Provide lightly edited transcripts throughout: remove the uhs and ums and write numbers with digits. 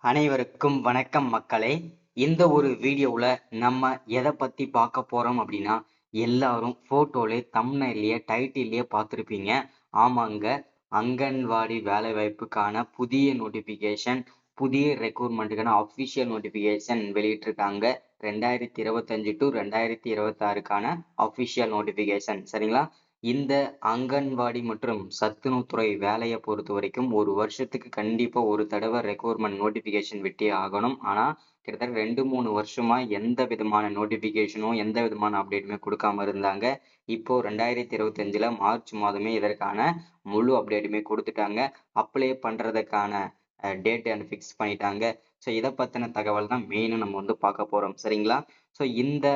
அனைவருக்கும் வணக்கம் மக்களே. இந்த ஒரு வீடியோவில் நம்ம எதை பற்றி பார்க்க போகிறோம் அப்படின்னா, எல்லாரும் ஃபோட்டோலே தம்ப்நெயில்லையே டைட்டில்லையே பார்த்துருப்பீங்க. ஆமாங்க, அங்கன்வாடி வேலைவாய்ப்புக்கான புதிய நோட்டிஃபிகேஷன், புதிய ரெக்ரூட்மெண்ட்டுக்கான அஃபிஷியல் நோட்டிஃபிகேஷன் வெளியிட்டிருக்காங்க. 2025 டு 2026க்கான அஃபிஷியல் நோட்டிஃபிகேஷன், சரிங்களா? இந்த அங்கன்வாடி மற்றும் சத்துணவுத்துறை வேலையை பொறுத்த வரைக்கும் ஒரு வருஷத்துக்கு கண்டிப்பா ஒரு தடவை ரெக்ரூட்மெண்ட் நோட்டிபிகேஷன் விட்டே ஆகணும். ஆனா கிட்டத்தட்ட 2-3 வருஷமா எந்த விதமான நோட்டிபிகேஷனும் எந்த விதமான அப்டேட்டுமே கொடுக்காம இருந்தாங்க. இப்போ 2025ல மார்ச் மாதமே இதற்கான முழு அப்டேட்டுமே கொடுத்துட்டாங்க. அப்ளை பண்றதுக்கான டேட் அண்ட் ஃபிக்ஸ் பண்ணிட்டாங்க. ஸோ இதை பத்தின தகவல் தான் மெயினா நம்ம வந்து பார்க்க போறோம், சரிங்களா? ஸோ இந்த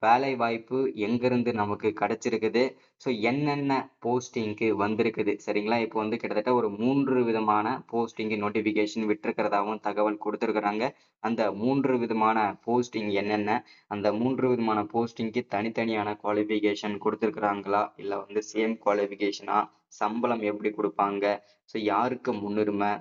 வேலை வாய்ப்பு எங்கிருந்து நமக்கு கிடைச்சிருக்குது, ஸோ என்னென்ன போஸ்டிங்க்கு வந்திருக்குது, சரிங்களா? இப்போ வந்து கிட்டத்தட்ட ஒரு 3 விதமான போஸ்டிங்கு நோட்டிஃபிகேஷன் விட்டிருக்கிறதாவும் தகவல் கொடுத்துருக்குறாங்க. அந்த 3 விதமான போஸ்டிங் என்னென்ன, அந்த 3 விதமான போஸ்டிங்க்கு தனித்தனியான குவாலிஃபிகேஷன் கொடுத்துருக்குறாங்களா, இல்லை வந்து சேம் குவாலிஃபிகேஷனா, சம்பளம் எப்படி கொடுப்பாங்க, ஸோ யாருக்கு முன்னுரிமை,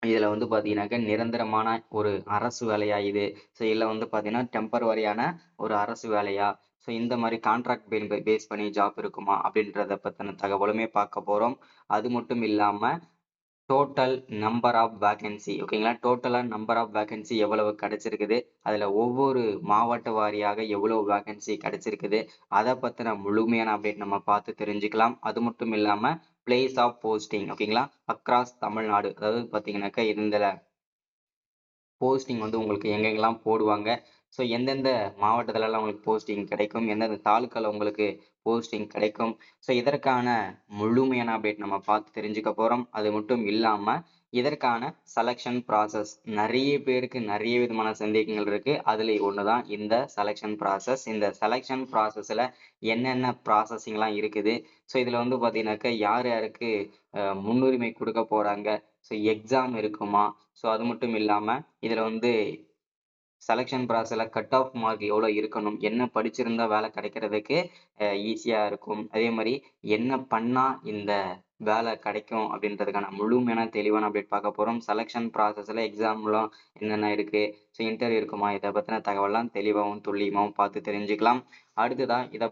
இதுல வந்து பாத்தீங்கன்னாக்க நிரந்தரமான ஒரு அரசு வேலையா இது, ஸோ இல்லை வந்து பாத்தீங்கன்னா டெம்பரவரியான ஒரு அரசு வேலையா, ஸோ இந்த மாதிரி கான்ட்ராக்ட் பேஸ் பண்ணி ஜாப் இருக்குமா அப்படின்றத பத்தின தகவலுமே பார்க்க போறோம். அது மட்டும் இல்லாம டோட்டல் நம்பர் ஆஃப் வேகன்சி, ஓகேங்களா? டோட்டலா நம்பர் ஆஃப் வேகன்சி எவ்வளவு கிடைச்சிருக்குது, அதுல ஒவ்வொரு மாவட்ட வாரியாக எவ்வளவு வேகன்சி கிடைச்சிருக்குது, அதை பத்தின முழுமையான அப்டேட் நம்ம பார்த்து தெரிஞ்சுக்கலாம். அது மட்டும் இல்லாம பிளேஸ் ஆஃப் போஸ்டிங், ஓகேங்களா, அக்ராஸ் தமிழ்நாடு, அதாவது பாத்தீங்கன்னாக்கா இந்த போஸ்டிங் வந்து உங்களுக்கு எங்கெங்கெல்லாம் போடுவாங்க, ஸோ எந்தெந்த மாவட்டத்துலலாம் உங்களுக்கு போஸ்டிங் கிடைக்கும், எந்தெந்த தாலுக்கால உங்களுக்கு போஸ்டிங் கிடைக்கும், ஸோ இதற்கான முழுமையான அப்டேட் நம்ம பார்த்து தெரிஞ்சுக்க போகிறோம். அது மட்டும் இல்லாமல் இதற்கான செலெக்ஷன் ப்ராசஸ், நிறைய பேருக்கு நிறைய விதமான சந்தேகங்கள் இருக்குது. அதில் ஒன்று தான் இந்த செலெக்ஷன் ப்ராசஸ். இந்த செலெக்ஷன் ப்ராசஸில் என்னென்ன ப்ராசஸிங்லாம் இருக்குது, ஸோ இதில் வந்து பார்த்தீங்கன்னாக்கா யார் யாருக்கு முன்னுரிமை கொடுக்க போகிறாங்க, ஸோ எக்ஸாம் இருக்குமா, ஸோ அது மட்டும் இல்லாமல் இதில் வந்து செலெக்ஷன் ப்ராசஸில் கட் ஆஃப் மார்க் எவ்வளோ இருக்கணும், என்ன படிச்சிருந்தா வேலை கிடைக்கிறதுக்கு ஈஸியாக இருக்கும், அதே மாதிரி என்ன பண்ணால் இந்த வேலை கிடைக்கும் அப்படின்றதுக்கான முழுமையான தெளிவான அப்டேட் பார்க்க போகிறோம். செலெக்ஷன் ப்ராசஸில் எக்ஸாம்லாம் என்னென்ன இருக்குது, ஸோ இன்டர்வியூ இருக்குமா, இதை பற்றின தகவலாம் தெளிவாகவும் துல்லியமாகவும் பார்த்து தெரிஞ்சுக்கலாம். அடுத்ததான் இதை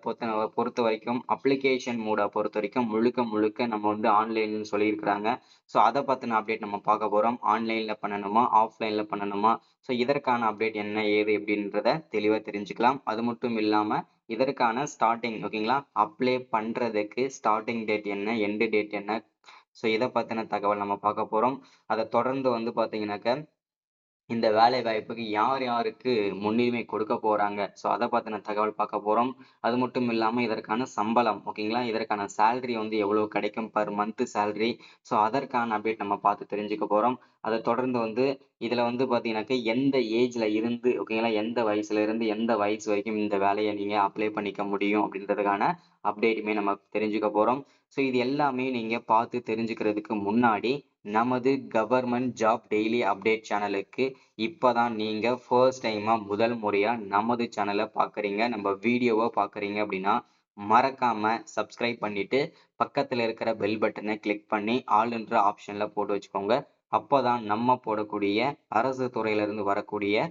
பொறுத்த வரைக்கும் அப்ளிகேஷன் மோடை பொறுத்த வரைக்கும் முழுக்க முழுக்க நம்ம வந்து ஆன்லைன்னு சொல்லியிருக்கிறாங்க. ஸோ அதை பற்றின அப்டேட் நம்ம பார்க்க போகிறோம். ஆன்லைனில் பண்ணணுமா, ஆஃப்லைனில் பண்ணணுமா, ஸோ இதற்கான அப்டேட் என்ன ஏது எப்படின்றத தெளிவாக தெரிஞ்சுக்கலாம். அது மட்டும் இல்லாமல் இதற்கான ஸ்டார்டிங், ஓகேங்களா, அப்ளை பண்ணுறதுக்கு ஸ்டார்டிங் டேட் என்ன, எண்டு டேட் என்ன, ஸோ இதை பற்றின தகவல் நம்ம பார்க்க போகிறோம். அதை தொடர்ந்து வந்து பார்த்தீங்கன்னாக்க இந்த வேலை வாய்ப்புக்கு யார் யாருக்கு முன்னுரிமை கொடுக்க போறாங்க, ஸோ அதை பத்தின தகவல் பார்க்க போறோம். அது மட்டும் இல்லாம இதற்கான சம்பளம், ஓகேங்களா, இதற்கான சேலரி வந்து எவ்வளவு கிடைக்கும் பர் மந்த் சேலரி, ஸோ அதற்கான அப்டேட் நம்ம பார்த்து தெரிஞ்சுக்க போறோம். அதை தொடர்ந்து வந்து இதுல வந்து பாத்தீங்கன்னாக்க எந்த ஏஜ்ல இருந்து, ஓகேங்களா, எந்த வயசுல இருந்து எந்த வயசு வரைக்கும் இந்த வேலையை நீங்க அப்ளை பண்ணிக்க முடியும் அப்படின்றதுக்கான அப்டேட்டுமே நம்ம தெரிஞ்சுக்க போறோம். ஸோ இது எல்லாமே நீங்க பார்த்து தெரிஞ்சுக்கிறதுக்கு முன்னாடி நமது கவர்மெண்ட் ஜாப் டெய்லி அப்டேட் சேனலுக்கு இப்பதான் நீங்க ஃபர்ஸ்ட் டைமா முதல் முறையா நமது சேனலை பார்க்குறீங்க, நம்ம வீடியோவை பார்க்குறீங்க அப்படின்னா மறக்காம சப்ஸ்கிரைப் பண்ணிட்டு பக்கத்துல இருக்கிற பெல் பட்டனை கிளிக் பண்ணி ஆல்ன்ற ஆப்ஷன்ல போட்டு வச்சுக்கோங்க. அப்போதான் நம்ம போடக்கூடிய அரசு துறையில இருந்து வரக்கூடிய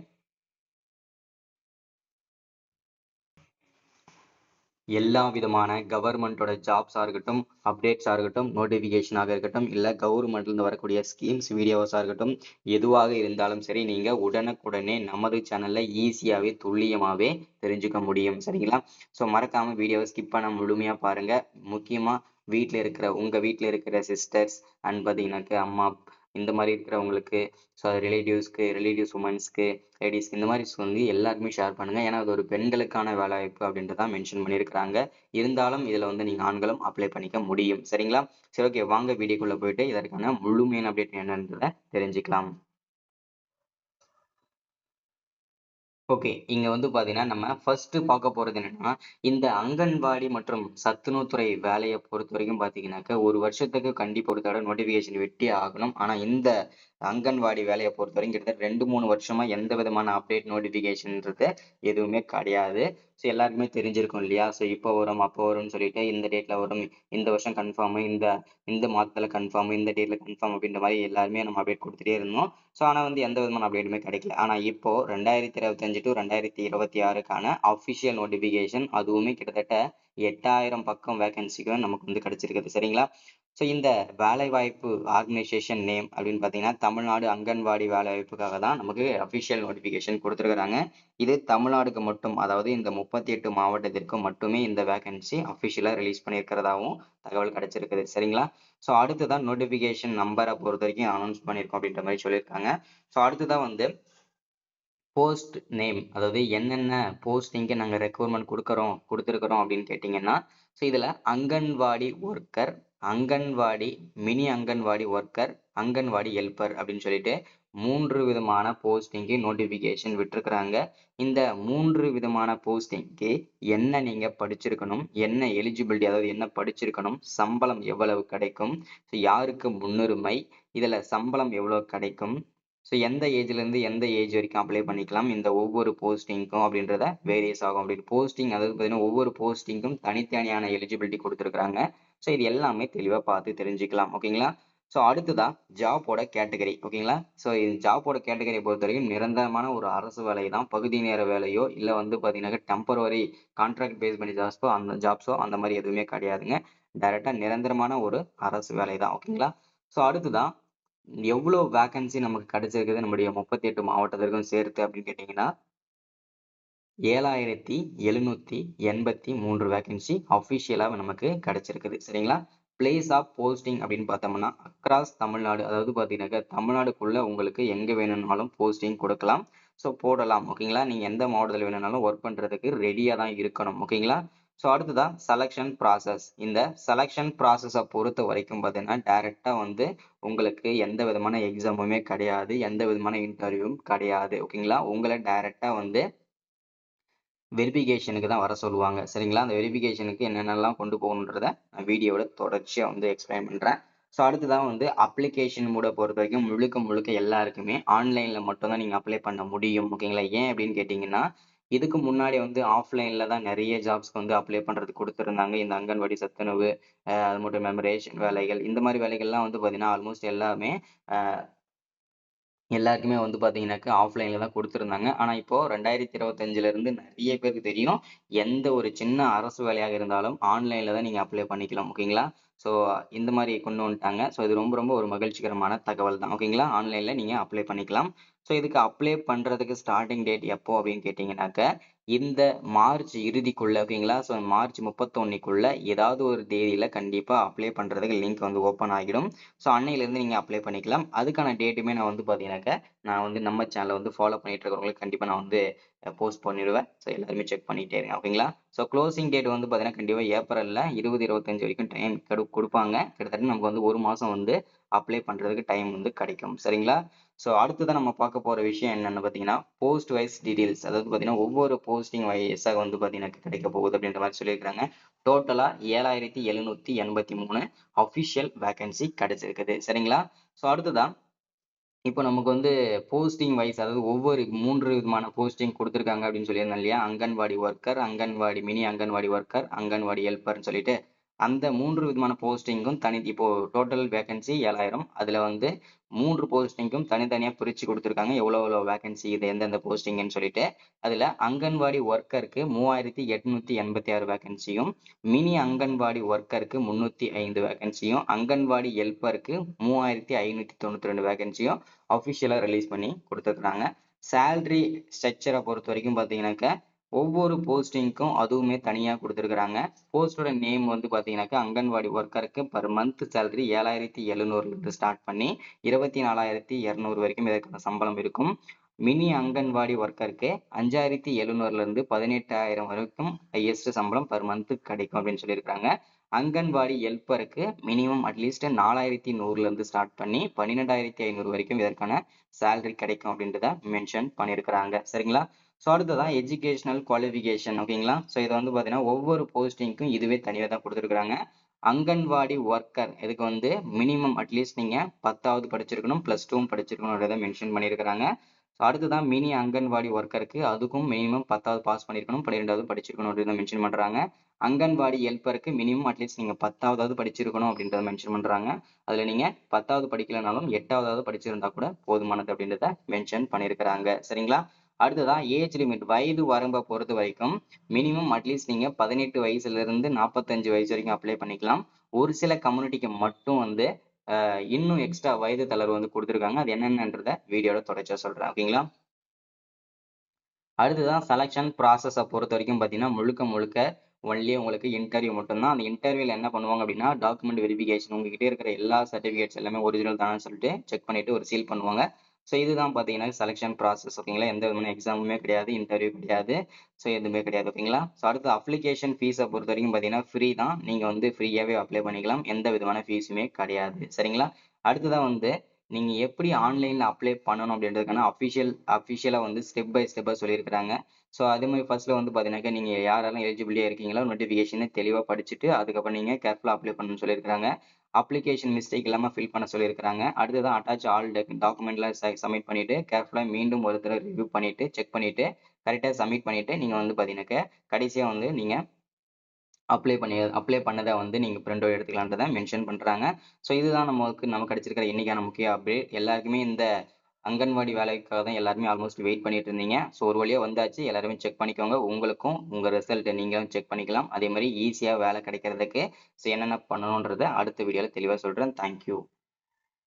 எல்லா விதமான கவர்மெண்ட்டோட ஜாப்ஸாக இருக்கட்டும், அப்டேட்ஸாக இருக்கட்டும், நோட்டிஃபிகேஷனாக இருக்கட்டும், இல்லை கவர்மெண்ட்லேருந்து வரக்கூடிய ஸ்கீம்ஸ் வீடியோஸாக இருக்கட்டும், எதுவாக இருந்தாலும் சரி, நீங்கள் உடனுக்குடனே நமது சேனலில் ஈஸியாகவே துல்லியமாகவே தெரிஞ்சுக்க முடியும், சரிங்களா? ஸோ மறக்காமல் வீடியோவை ஸ்கிப் பண்ண முழுமையாக பாருங்கள். முக்கியமாக உங்கள் வீட்டில் இருக்கிற சிஸ்டர்ஸ் அண்ட் பார்த்தீங்கன்னாக்க அம்மா இந்த மாதிரி இருக்கிறவங்களுக்கு, ஸோ ரிலேட்டிவ்ஸ் உமன்ஸ்க்கு, லேடிஸ்க்கு இந்த மாதிரி சொல்லி எல்லாருக்குமே ஷேர் பண்ணுங்க. ஏன்னா அது ஒரு பெண்களுக்கான வேலைவாய்ப்பு அப்படின்றத மென்ஷன் பண்ணியிருக்கிறாங்க. இருந்தாலும் இதுல வந்து நீங்க ஆண்களும் அப்ளை பண்ணிக்க முடியும், சரிங்களா? சரி, ஓகே, வாங்க வீடியோக்குள்ள போயிட்டு இதற்கான முழுமையான அப்டேட் என்னன்றதை தெரிஞ்சுக்கலாம். ஓகே. இங்க வந்து பார்த்தீங்கன்னா, நம்ம ஃபர்ஸ்ட்டு பார்க்க போறது என்னன்னா, இந்த அங்கன்வாடி மற்றும் சத்துணவுத்துறை வேலைய பொறுத்தவரைக்கும் பார்த்தீங்கன்னாக்க, 1 வருஷத்துக்கு கண்டிப்பா ஒரு தடவ நோட்டிஃபிகேஷன் விட்டே ஆகணும். ஆனா, இந்த அங்கன்வாடி வேலைய பொறுத்தவரைக்கும் கிட்டத்தட்ட 2, 3 வருஷமா எந்த விதமான அப்டேட் நோட்டிஃபிகேஷன்ன்றது எதுவுமே கிடையாது. ஸோ எல்லாருக்குமே தெரிஞ்சிருக்கும் இல்லையா? ஸோ இப்போ வரும், அப்போ வரும்னு சொல்லிட்டு, இந்த டேட்ல வரும், இந்த வருஷம் கன்ஃபார்மு, இந்த இந்த மாதத்துல கன்ஃபார்மு, இந்த டேட்ல கன்ஃபார்ம் அப்படின்ற மாரி எல்லாருமே நம்ம அப்டேட் குடுத்துட்டே இருந்தோம். ஸோ ஆனா வந்து எந்த விதமான அப்டேட்டுமே கிடைக்கல. ஆனா இப்போ 2025 டூ 2026க்கான அஃபிஷியல் நோட்டிஃபிகேஷன் அதுவுமே கிட்டத்தட்ட 8000 பக்கம் வேக்கன்சிக்கும் நமக்கு வந்து கிடைச்சிருக்குது. சரிங்களா? ஸோ இந்த வேலைவாய்ப்பு ஆர்கனைசேஷன் நேம் அப்படின்னு பார்த்தீங்கன்னா, தமிழ்நாடு அங்கன்வாடி வேலைவாய்ப்புக்காக தான் நமக்கு அஃபிஷியல் நோட்டிஃபிகேஷன் குடுத்துருக்காங்க. இது தமிழ்நாடுக்கு மட்டும், அதாவது இந்த 38 மாவட்டத்திற்கு மட்டுமே இந்த வேக்கன்சி அஃபிஷியலா ரிலீஸ் பண்ணியிருக்கிறதாவும் தகவல் கிடைச்சிருக்குது. சரிங்களா? ஸோ அடுத்ததா நோட்டிஃபிகேஷன் நம்பர பொறுத்தவரைக்கும் அனௌன்ஸ் பண்ணியிருக்கோம் அப்படின்ற மாரி சொல்லியிருக்காங்க. ஸோ அடுத்ததா வந்து போஸ்ட் நேம், அதாவது என்னென்ன போஸ்டிங்க்கு நாங்க ரெக்ரூட்மெண்ட் குடுத்துருக்கிறோம் அப்படின்னு கேட்டீங்கன்னா, ஸோ இதுல anganwadi worker, anganwadi mini anganwadi worker, anganwadi helper அப்படின்னு சொல்லிட்டு 3 விதமான போஸ்டிங்க்கு நோட்டிஃபிகேஷன் விட்டிருக்கிறாங்க. இந்த 3 விதமான போஸ்டிங்க்கு என்ன நீங்க படிச்சிருக்கணும், என்ன எலிஜிபிலிட்டி, அதாவது என்ன படிச்சிருக்கணும், சம்பளம் எவ்வளவு கிடைக்கும், ஸோ யாருக்கு முன்னுரிமை, இதுல சம்பளம் எவ்வளவு கிடைக்கும், ஸோ எந்த ஏஜ்லேருந்து எந்த ஏஜ் வரைக்கும் அப்ளை பண்ணிக்கலாம் இந்த ஒவ்வொரு போஸ்டிங்க்கும் அப்படின்றத வேரியஸ் ஆகும். அப்படின்னு போஸ்டிங், அதாவது பார்த்தீங்கன்னா ஒவ்வொரு போஸ்டிங்க்கும் தனித்தனியான எலிஜிபிலிட்டி கொடுத்துருக்காங்க. ஸோ இது எல்லாமே தெளிவாக பார்த்து தெரிஞ்சுக்கலாம். ஓகேங்களா? ஸோ அடுத்ததா ஜாப்போட கேட்டகரி. ஓகேங்களா? ஸோ இது ஜாப்போட கேட்டகரியை பொறுத்த வரைக்கும் நிரந்தரமான ஒரு அரசு வேலை தான். பகுதி நேர வேலையோ இல்லை வந்து பார்த்தீங்கன்னா டெம்பரவரி கான்ட்ராக்ட் பேஸ் பண்ணி ஜாப்ஸோ அந்த மாதிரி எதுவுமே கிடையாதுங்க. டைரக்டா நிரந்தரமான ஒரு அரசு வேலை தான். ஓகேங்களா? ஸோ அடுத்ததான் எவ்வளோ வேக்கன்சி நமக்கு கிடைச்சிருக்குது நம்முடைய 38 மாவட்டத்திற்கும் சேர்த்து அப்படின்னு கேட்டீங்கன்னா, 7,783 வேக்கன்சி அஃபிஷியலா நமக்கு கிடைச்சிருக்குது. சரிங்களா? பிளேஸ் ஆஃப் போஸ்டிங் அப்படின்னு பார்த்தோம்னா, அக்ராஸ் தமிழ்நாடு, அதாவது பார்த்தீங்கன்னாக்கா தமிழ்நாடுக்குள்ள உங்களுக்கு எங்க வேணும்னாலும் போஸ்டிங் கொடுக்கலாம். ஸோ போடலாம். ஓகேங்களா? நீங்க எந்த மாவட்டத்துல வேணும்னாலும் ஒர்க் பண்றதுக்கு ரெடியா தான் இருக்கணும். ஓகேங்களா? ஸோ அடுத்ததா செலக்ஷன் ப்ராசஸ். இந்த செலக்ஷன் ப்ராசஸ பொறுத்த வரைக்கும் பார்த்தீங்கன்னா, டைரக்ட்டா வந்து உங்களுக்கு எந்த விதமான எக்ஸாமுமே கிடையாது. எந்த விதமான இன்டர்வியூவும் கிடையாது. ஓகேங்களா? உங்கள டைரக்ட்டா வந்து வெரிஃபிகேஷனுக்கு தான் வர சொல்லுவாங்க. சரிங்களா? அந்த வெரிஃபிகேஷனுக்கு என்னென்னலாம் கொண்டு போகணுன்றத நான் வீடியோவோட தொடர்ச்சியா வந்து எக்ஸ்பிளைன் பண்றேன். ஸோ அடுத்ததா வந்து அப்ளிகேஷன் மோட பொறுத்தவரைக்கும் முழுக்க முழுக்க எல்லாருக்குமே ஆன்லைன்ல மட்டும் தான் நீங்க அப்ளை பண்ண முடியும். ஓகேங்களா? ஏன் அப்படின்னு கேட்டீங்கன்னா, இதுக்கு முன்னாடி வந்து ஆஃப்லைன்ல தான் நெறைய ஜாப்ஸ்க்கு வந்து அப்ளை பண்றதுக்கு குடுத்திருந்தாங்க. இந்த அங்கன்வாடி சத்துணவு, அது மட்டும் இல்லாம ரேஷன் வேலைகள், இந்த மாரி வேலைகள்லாம் வந்து பார்த்தீங்கன்னா, ஆல்மோஸ்ட் எல்லாமே அ எல்லாருக்குமே வந்து பார்த்தீங்கன்னாக்கா, ஆஃப்லைன்ல தான் குடுத்திருந்தாங்க. ஆனா இப்போ 2025ல இருந்து நெறைய பேருக்கு தெரியும். எந்த ஒரு சின்ன அரசு வேலையாக இருந்தாலும் ஆன்லைன்ல தான் நீங்க அப்ளை பண்ணிக்கலாம். ஓகேங்களா? ஸோ இந்த மாரி கொண்டு வந்துட்டாங்க. ஸோ இது ரொம்ப ரொம்ப ஒரு மகிழ்ச்சிகரமான தகவல் தான். ஓகேங்களா? ஆன்லைன்ல நீங்க அப்ளை பண்ணிக்கலாம். ஸோ இதுக்கு அப்ளை பண்றதுக்கு ஸ்டார்ட்டிங் டேட் எப்போ அப்படின்னு கேட்டீங்கன்னாக்க, இந்த மார்ச் இறுதிக்குள்ள, ஓகேங்களா? ஸோ மார்ச் 31க்குள்ள ஏதாவது ஒரு தேதியில கண்டிப்பா அப்ளை பண்றதுக்கு லிங்க் வந்து ஓப்பன் ஆகிடும். ஸோ அன்னையிலிருந்து நீங்க அப்ளை பண்ணிக்கலாம். அதுக்கான டேட்டுமே நான் வந்து பார்த்தீங்கன்னாக்க, நான் வந்து நம்ம சேனல வந்து ஃபாலோ பண்ணிட்டு இருக்கிறவங்களுக்கு கண்டிப்பா நான் வந்து போஸ்ட் பண்ணிடுவேன். ஸோ எல்லாருமே செக் பண்ணிட்டே இருங்க. ஓகேங்களா? ஸோ குளோசிங் டேட் வந்து பார்த்தீங்கன்னா, கண்டிப்பா ஏப்ரல்ல 20, 25 வரைக்கும் டைம் குடுப்பாங்க. கிட்டத்தட்ட நமக்கு வந்து 1 மாசம் வந்து அப்ளை பண்றதுக்கு டைம் வந்து கிடைக்கும். சரிங்களா? ஸோ அடுத்ததா நம்ம பார்க்க போற விஷயம் என்னன்னு பார்த்தீங்கன்னா, போஸ்ட் வைஸ் டீடெயில்ஸ். அதாவது பார்த்தீங்கன்னா, ஒவ்வொரு போஸ்டிங் வைஸா வந்து பார்த்தீங்கன்னா கிடைக்க போகுது அப்படின்ற மாரி சொல்லியிருக்காங்க. டோட்டலா 7,783 அஃபிஷியல் வேக்கன்சி கிடைச்சிருக்குது. சரிங்களா? ஸோ அடுத்ததா இப்போ நமக்கு வந்து போஸ்டிங் வைஸ், அதாவது ஒவ்வொரு 3 விதமான போஸ்டிங் குடுத்துருக்காங்க அப்படின்னு சொல்லியிருந்தேன் இல்லையா? Anganwadi worker, anganwadi mini anganwadi worker, anganwadi ஹெல்ப்பர்ன்னு சொல்லிட்டு, அந்த 3 விதமான போஸ்டிங்கும் இப்போ டோட்டல் வேக்கன்சி 7,000. அதுல வந்து 3 போஸ்டிங்க்கும் தனித்தனியா பிரிச்சு குடுத்துருக்காங்க. எவ்வளோ எவ்வளோ வேக்கன்சி இது எந்தெந்த போஸ்டிங்ன்னு சொல்லிட்டு. அதுல அங்கன்வாடி ஒர்க்கருக்கு 3,886 வேக்கன்சியும், மினி அங்கன்வாடி ஒர்க்கருக்கு 305 வேக்கன்சியும், அங்கன்வாடி ஹெல்ப்பருக்கு 3,592 வேக்கன்சியும் அஃபிஷியலா ரிலீஸ் பண்ணி குடுத்துருக்காங்க. சேலரி ஸ்ட்ரக்சர பொறுத்தவரைக்கும் பார்த்தீங்கன்னாக்க, ஒவ்வொரு போஸ்டிங்க்கும் அதுவுமே தனியா குடுத்துருக்காங்க. போஸ்ட்டோட நேம் வந்து பார்த்தீங்கன்னாக்கா, அங்கன்வாடி ஒர்க்கருக்கு பெர் மந்த் சேலரி 7,700 இருந்து ஸ்டார்ட் பண்ணி 24,200 வரைக்கும் இதற்கான சம்பளம் இருக்கும். மினி அங்கன்வாடி ஒர்க்கருக்கு 5,700 இருந்து 18,000 வரைக்கும் ஹையஸ்ட் சம்பளம் பெர் மந்த் கிடைக்கும் அப்படின்னு சொல்லியிருக்காங்க. அங்கன்வாடி ஹெல்ப்பருக்கு மினிமம் அட்லீஸ்ட் 4100ல இருந்து ஸ்டார்ட் பண்ணி 12500 வரைக்கும் இதற்கான சேலரி கிடைக்கும் அப்படின்றத மென்ஷன் பண்ணியிருக்கிறாங்க. சரிங்களா? ஸோ அடுத்ததான் எஜுகேஷனல் குவாலிஃபிகேஷன் ஓகேங்களா? ஸோ இதை வந்து பார்த்தீங்கன்னா ஒவ்வொரு போஸ்டிங்க்கும் இதுவே தனியாக தான் கொடுத்துருக்காங்க. அங்கன்வாடி ஒர்க்கர் இதுக்கு வந்து மினிமம் அட்லீஸ்ட் நீங்க 10வது படிச்சிருக்கணும், +2 படிச்சிருக்கணும்ன்றத மென்ஷன் பண்ணியிருக்கிறாங்க. ஸோ அடுத்ததான் மினி அங்கன்வாடி ஒர்க்கருக்கு அதுக்கும் மினிமம் 10வது பாஸ் பண்ணியிருக்கணும், 12வது படிச்சிருக்கணும் அப்படின்றத மென்ஷன் பண்றாங்க. அங்கன்வாடி ஹெல்ப்பருக்கு மினிமம் அட்லீஸ்ட் நீங்க 10வது படிச்சிருக்கணும் அப்படின்றத மென்ஷன் பண்றாங்க. அதுல நீங்க 10வது படிக்கலனாலும் 8வது படிச்சிருந்தா கூட போதுமானது அப்படின்றத மென்ஷன் பண்ணியிருக்கிறாங்க. சரிங்களா? அடுத்ததா ஏஜ் லிமிட் வயது வரம்பை பொறுத்த வரைக்கும் மினிமம் அட்லீஸ்ட் நீங்க 18 வயசுல இருந்து 45 வயசு வரைக்கும் அப்ளை பண்ணிக்கலாம். ஒரு சில கம்யூனிட்டிக்கு மட்டும் வந்து இன்னும் எக்ஸ்ட்ரா வயது தளர்வு வந்து கொடுத்துருக்காங்க. அது என்னென்னன்றத வீடியோல தொடர்ச்சியா சொல்றேன். ஓகேங்களா? அடுத்ததான் செலக்ஷன் ப்ராசஸ பொறுத்த வரைக்கும் பார்த்தீங்கன்னா, முழுக்க முழுக்க ஒன்லி உங்களுக்கு இன்டர்வியூ மட்டும் தான். அந்த இன்டர்வியூல என்ன பண்ணுவாங்க அப்படின்னா, டாக்குமெண்ட் வெரிஃபிகேஷன் உங்ககிட்ட இருக்கிற எல்லா சர்டிஃபிகேட்ஸ் எல்லாமே ஒரிஜினல் தானு சொல்லிட்டு செக் பண்ணிட்டு ஒரு சீல் பண்ணுவாங்க. ஸோ இதுதான் பார்த்தீங்கன்னா செலக்ஷன் ப்ராசஸ் ஓகேங்களா. எந்த விதமான எக்ஸாமுமே கிடையாது, இன்டர்வியூ கிடையாது. ஸோ எதுவுமே கிடையாது ஓகேங்களா. ஸோ அடுத்து அப்ளிகேஷன் ஃபீஸ பொறுத்த வரைக்கும் பார்த்தீங்கன்னா, ஃப்ரீ தான். நீங்க வந்து ஃப்ரீயாவே அப்ளை பண்ணிக்கலாம். எந்த விதமான ஃபீஸுமே கிடையாது. சரிங்களா? அடுத்ததா வந்து நீங்க எப்படி ஆன்லைன்ல அப்ளை பண்ணணும் அப்படின்றதுக்கான அஃபிஷியலா வந்து ஸ்டெப் பை ஸ்டெப்பா சொல்லியிருக்கிறாங்க. ஸோ அதே மாதிரி ஃபர்ஸ்ட்ல வந்து பார்த்தீங்கன்னாக்கா, நீங்க யாரெல்லாம் எலிஜிபிலிட்டியா இருக்கீங்களோ நோட்டிஃபிகேஷன தெளிவா படிச்சுட்டு, அதுக்கப்புறம் நீங்க கேர்ஃபுல்லா அப்ளை பண்ணணும்னு சொல்லியிருக்கிறாங்க. அப்ளிகேஷன் மிஸ்டேக் இல்லாம ஃபில் பண்ண சொல்லியிருக்கிறாங்க. அடுத்ததான் அட்டாச் ஆல் டாக்குமெண்ட்லாம் சப்மிட் பண்ணிட்டு, கேர்ஃபுல்லா மீண்டும் ஒரு தடவ ரிவ்யூ பண்ணிட்டு, செக் பண்ணிட்டு, கரெக்ட்டா சப்மிட் பண்ணிட்டு, நீங்க வந்து பார்த்தீங்கன்னாக்கா, கடைசியா வந்து நீங்க அப்ளை பண்ணத வந்து நீங்க பிரிண்ட் அவுட் எடுத்துக்கலான்றத மென்ஷன் பண்றாங்க. ஸோ இதுதான் நமக்கு கிடைச்சிருக்கிற இன்னைக்கான முக்கிய அப்டேட். எல்லாருக்குமே இந்த அங்கன்வாடி வேலைக்காக தான் எல்லாருமே ஆல்மோஸ்ட் வெயிட் பண்ணிட்டு இருந்தீங்க. ஸோ ஒரு வழியா வந்தாச்சு. எல்லாருமே செக் பண்ணிக்கோங்க. உங்களுக்கும் உங்க ரிசல்ட்ட நீங்களும் செக் பண்ணிக்கலாம். அதே மாரி ஈஸியா வேலை கிடைக்கிறதுக்கு என்னென்ன பண்ணணும்ன்றத அடுத்த வீடியோல தெளிவா சொல்றேன். Thank you.